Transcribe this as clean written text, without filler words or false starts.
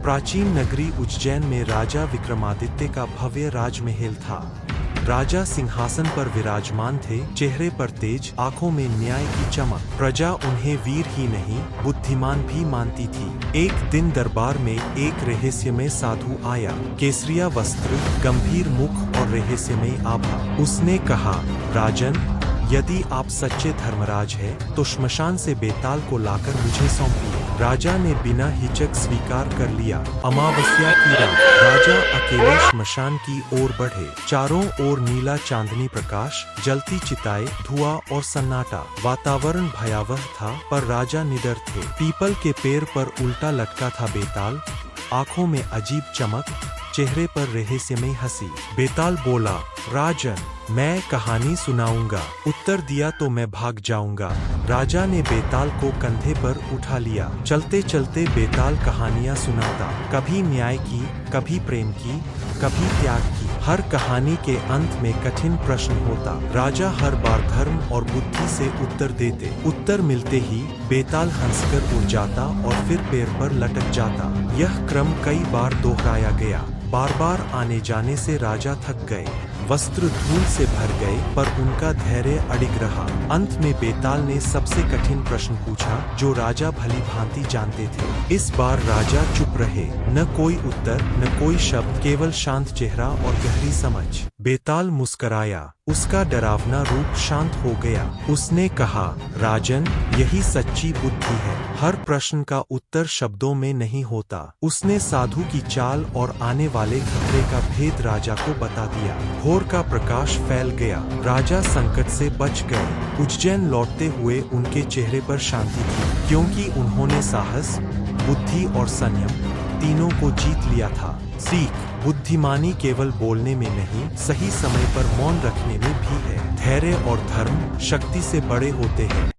प्राचीन नगरी उज्जैन में राजा विक्रमादित्य का भव्य राजमहल था। राजा सिंहासन पर विराजमान थे, चेहरे पर तेज, आंखों में न्याय की चमक। प्रजा उन्हें वीर ही नहीं बुद्धिमान भी मानती थी। एक दिन दरबार में एक रहस्यमय साधु आया, केसरिया वस्त्र, गंभीर मुख और रहस्यमय आभा। उसने कहा, राजन, यदि आप सच्चे धर्मराज हैं, तो श्मशान से बेताल को लाकर मुझे सौंपिए। राजा ने बिना हिचक स्वीकार कर लिया। अमावस्या की रात राजा अकेले श्मशान की ओर बढ़े। चारों ओर नीला चांदनी प्रकाश, जलती चिताएं, धुआं और सन्नाटा। वातावरण भयावह था, पर राजा निडर थे। पीपल के पेड़ पर उल्टा लटका था बेताल, आंखों में अजीब चमक, चेहरे पर रहस्यमय हंसी। बेताल बोला, राजन, मैं कहानी सुनाऊंगा। उत्तर दिया तो मैं भाग जाऊंगा। राजा ने बेताल को कंधे पर उठा लिया। चलते चलते बेताल कहानियां सुनाता, कभी न्याय की, कभी प्रेम की, कभी त्याग की। हर कहानी के अंत में कठिन प्रश्न होता। राजा हर बार धर्म और बुद्धि से उत्तर देते। उत्तर मिलते ही बेताल हंसकर उड़ जाता और फिर पैर पर लटक जाता। यह क्रम कई बार दोहराया गया। बार बार आने जाने से राजा थक गए, वस्त्र धूल से भर गए, पर उनका धैर्य अडिग रहा। अंत में बेताल ने सबसे कठिन प्रश्न पूछा, जो राजा भली भांति जानते थे। इस बार राजा चुप रहे, न कोई उत्तर, न कोई शब्द, केवल शांत चेहरा और गहरी समझ। बेताल मुस्कराया, उसका डरावना रूप शांत हो गया। उसने कहा, राजन, यही सच्ची बुद्धि है। हर प्रश्न का उत्तर शब्दों में नहीं होता। उसने साधु की चाल और आने वाले खतरे का भेद राजा को बता दिया। भोर का प्रकाश फैल गया, राजा संकट से बच गए। उज्जैन लौटते हुए उनके चेहरे पर शांति थी, क्योंकि उन्होंने साहस, बुद्धि और संयम तीनों को जीत लिया था। सीख, बुद्धिमानी केवल बोलने में नहीं, सही समय पर मौन रखने में भी है। धैर्य और धर्म शक्ति से बड़े होते हैं।